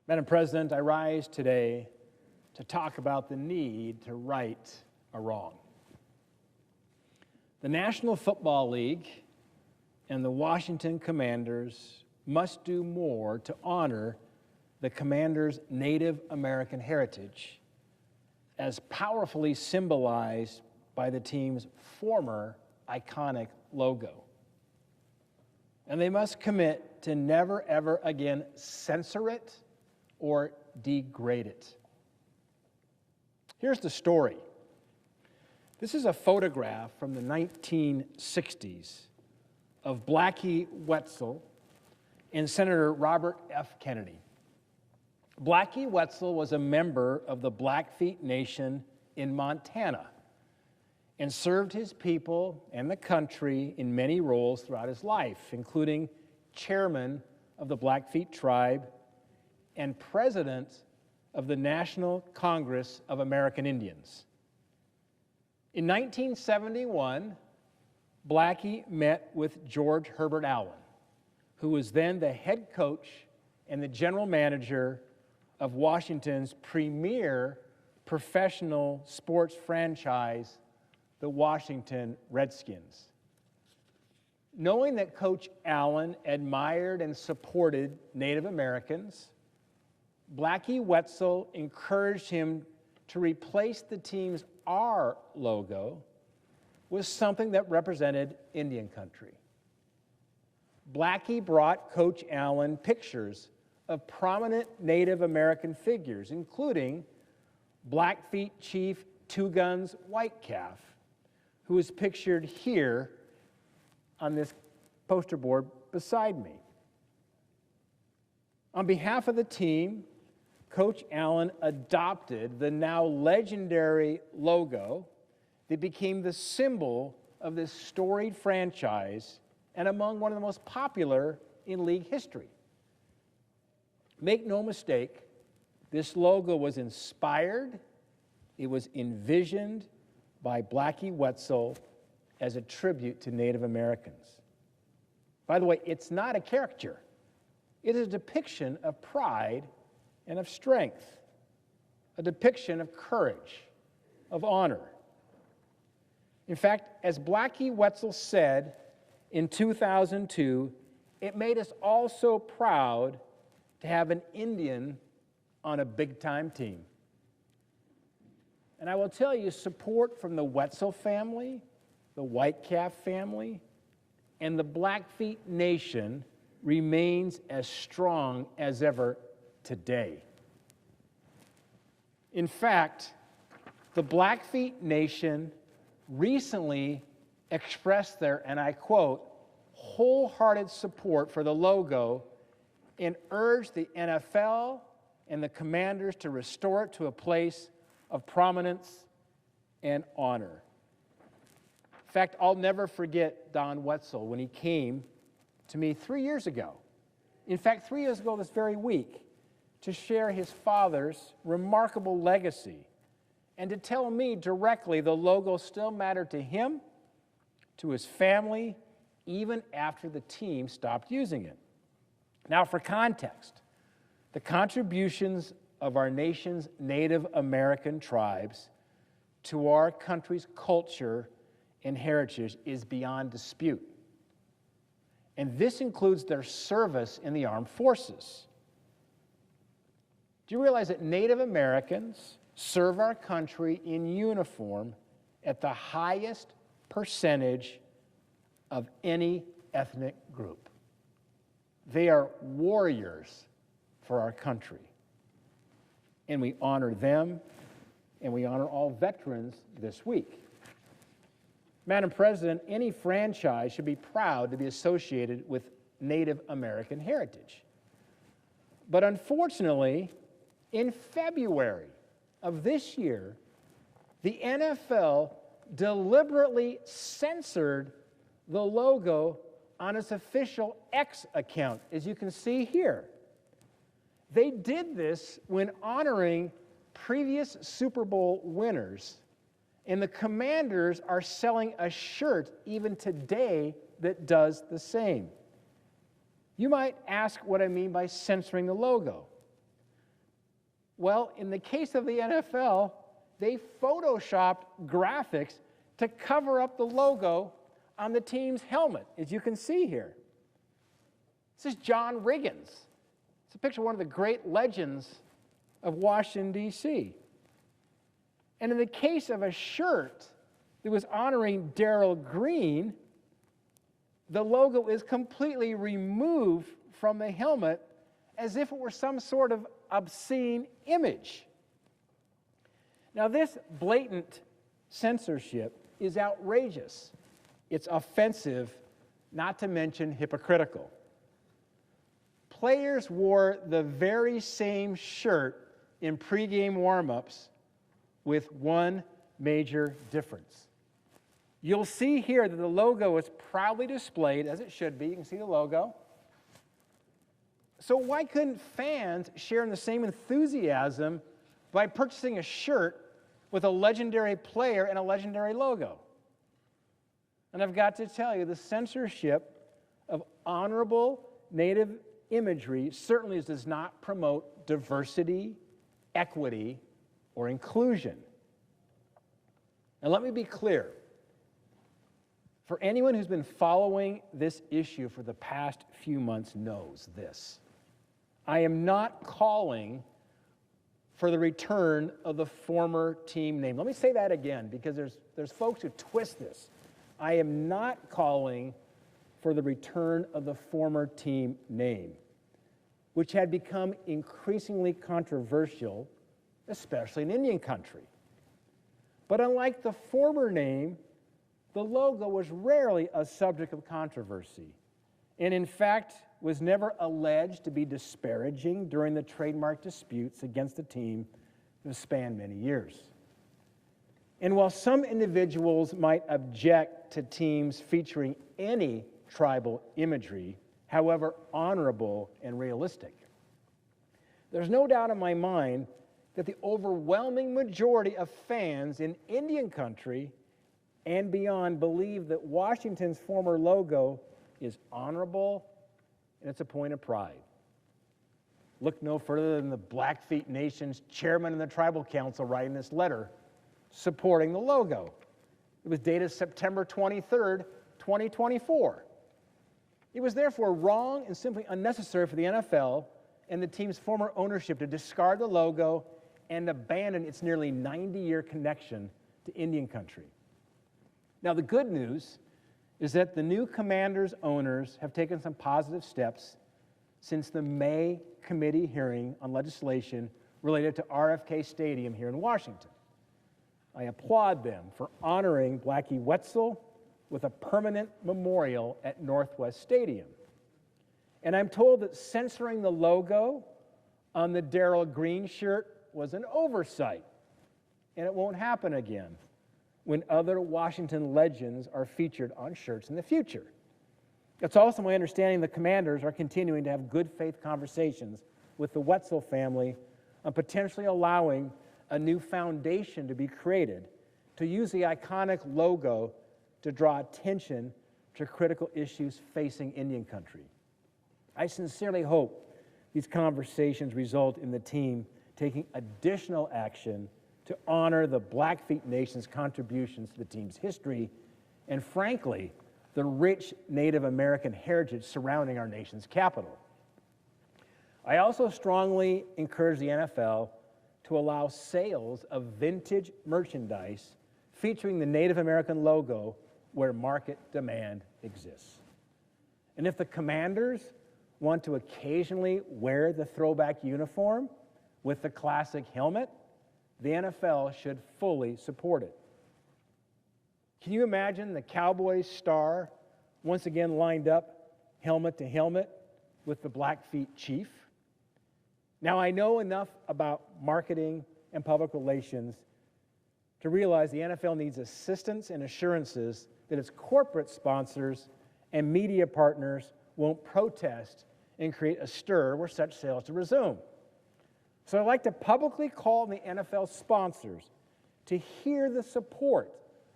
Madam President, I rise today to talk about the need to right a wrong. The National Football League and the Washington Commanders must do more to honor the Commanders' Native American heritage, as powerfully symbolized by the team's former iconic logo. And they must commit to never, ever again censor it or degrade it. Here's the story. This is a photograph from the 1960s of Blackie Wetzel and Senator Robert F. Kennedy. Blackie Wetzel was a member of the Blackfeet Nation in Montana and served his people and the country in many roles throughout his life, including chairman of the Blackfeet tribe and president of the National Congress of American Indians. In 1971, Blackie met with George Herbert Allen, who was then the head coach and the general manager of Washington's premier professional sports franchise, the Washington Redskins. Knowing that Coach Allen admired and supported Native Americans, Blackie Wetzel encouraged him to replace the team's R logo with something that represented Indian country. Blackie brought Coach Allen pictures of prominent Native American figures, including Blackfeet Chief Two Guns Whitecalf, who is pictured here on this poster board beside me. On behalf of the team, Coach Allen adopted the now legendary logo that became the symbol of this storied franchise and among one of the most popular in league history. Make no mistake, this logo was inspired, it was envisioned by Blackie Wetzel as a tribute to Native Americans. By the way, it's not a caricature. It is a depiction of pride and of strength, a depiction of courage, of honor. In fact, as Blackie Wetzel said in 2002, it made us all so proud to have an Indian on a big-time team. And I will tell you, support from the Wetzel family, the Whitecalf family, and the Blackfeet Nation remains as strong as ever today. In fact, the Blackfeet Nation recently expressed their, and I quote, wholehearted support for the logo and urged the NFL and the Commanders to restore it to a place of prominence and honor. In fact, I'll never forget Don Wetzel when he came to me 3 years ago. In fact, 3 years ago this very week, to share his father's remarkable legacy and to tell me directly the logo still mattered to him, to his family, even after the team stopped using it. Now, for context, the contributions of our nation's Native American tribes to our country's culture and heritage is beyond dispute. And this includes their service in the armed forces. Do you realize that Native Americans serve our country in uniform at the highest percentage of any ethnic group? They are warriors for our country. And we honor them, and we honor all veterans this week. Madam President, any franchise should be proud to be associated with Native American heritage. But unfortunately, in February of this year, the NFL deliberately censored the logo on its official X account, as you can see here. They did this when honoring previous Super Bowl winners, and the Commanders are selling a shirt even today that does the same. You might ask what I mean by censoring the logo. Well, in the case of the NFL, they photoshopped graphics to cover up the logo on the team's helmet, as you can see here. This is John Riggins. It's a picture of one of the great legends of Washington, D.C. And in the case of a shirt that was honoring Darrell Green, the logo is completely removed from the helmet as if it were some sort of obscene image. Now, this blatant censorship is outrageous. It's offensive, not to mention hypocritical. Players wore the very same shirt in pregame warm-ups with one major difference. You'll see here that the logo is proudly displayed, as it should be. You can see the logo. So why couldn't fans share in the same enthusiasm by purchasing a shirt with a legendary player and a legendary logo? And I've got to tell you, the censorship of honorable Native imagery certainly does not promote diversity, equity, or inclusion. And let me be clear. For anyone who's been following this issue for the past few months knows this. I am not calling for the return of the former team name. Let me say that again, because there's folks who twist this. I am not calling for the return of the former team name, which had become increasingly controversial, especially in Indian country. But unlike the former name, the logo was rarely a subject of controversy, and in fact was never alleged to be disparaging during the trademark disputes against the team that spanned many years. And while some individuals might object to teams featuring any tribal imagery, however honorable and realistic, there's no doubt in my mind that the overwhelming majority of fans in Indian country and beyond believe that Washington's former logo is honorable and it's a point of pride. Look no further than the Blackfeet Nation's chairman of the Tribal Council writing this letter supporting the logo. It was dated September 23rd, 2024. It was therefore wrong and simply unnecessary for the NFL and the team's former ownership to discard the logo and abandon its nearly 90-year connection to Indian country. Now, the good news is that the new Commanders owners have taken some positive steps since the May committee hearing on legislation related to RFK Stadium here in Washington. I applaud them for honoring Blackie Wetzel with a permanent memorial at Northwest Stadium. And I'm told that censoring the logo on the Darrell Green shirt was an oversight, and it won't happen again when other Washington legends are featured on shirts in the future. It's also my understanding the Commanders are continuing to have good faith conversations with the Wetzel family on potentially allowing a new foundation to be created to use the iconic logo to draw attention to critical issues facing Indian country. I sincerely hope these conversations result in the team taking additional action to honor the Blackfeet Nation's contributions to the team's history and, frankly, the rich Native American heritage surrounding our nation's capital. I also strongly encourage the NFL to allow sales of vintage merchandise featuring the Native American logo where market demand exists. And if the Commanders want to occasionally wear the throwback uniform with the classic helmet, the NFL should fully support it. Can you imagine the Cowboys star once again lined up helmet to helmet with the Blackfeet chief? Now, I know enough about marketing and public relations to realize the NFL needs assistance and assurances that its corporate sponsors and media partners won't protest and create a stir where such sales to resume. So I'd like to publicly call on the NFL sponsors to hear the support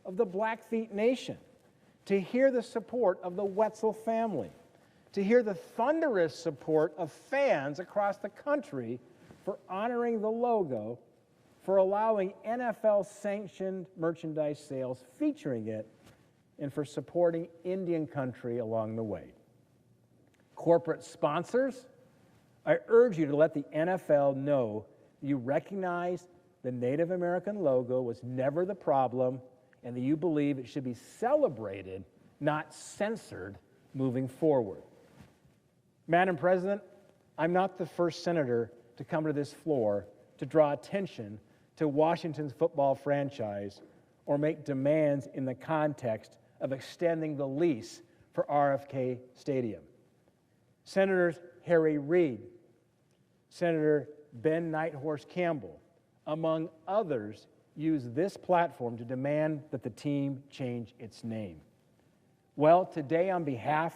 of the Blackfeet Nation, to hear the support of the Wetzel family, to hear the thunderous support of fans across the country for honoring the logo, for allowing NFL-sanctioned merchandise sales featuring it, and for supporting Indian country along the way. Corporate sponsors, I urge you to let the NFL know you recognize the Native American logo was never the problem and that you believe it should be celebrated, not censored, moving forward. Madam President, I'm not the first senator to come to this floor to draw attention to Washington's football franchise or make demands in the context of extending the lease for RFK Stadium. Senators Harry Reid, Senator Ben Nighthorse Campbell, among others, use this platform to demand that the team change its name. Well, today, on behalf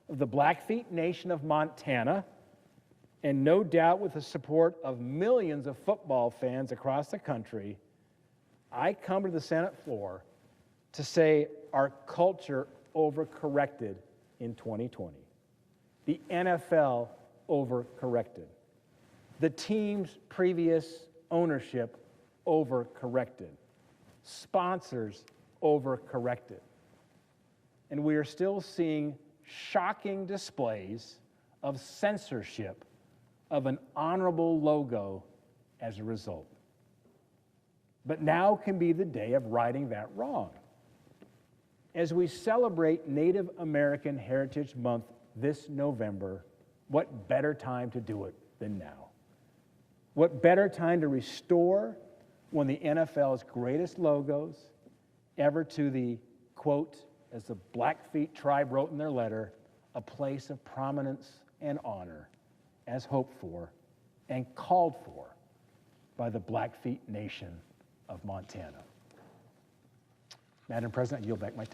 of the Blackfeet Nation of Montana, and no doubt with the support of millions of football fans across the country, I come to the Senate floor to say our culture overcorrected in 2020. The NFL overcorrected. The team's previous ownership overcorrected. Sponsors overcorrected. And we are still seeing shocking displays of censorship of an honorable logo as a result. But now can be the day of righting that wrong. As we celebrate Native American Heritage Month this November, what better time to do it than now? What better time to restore one of the NFL's greatest logos ever to the, quote, as the Blackfeet tribe wrote in their letter, a place of prominence and honor, as hoped for and called for by the Blackfeet Nation of Montana. Madam President, I yield back my time.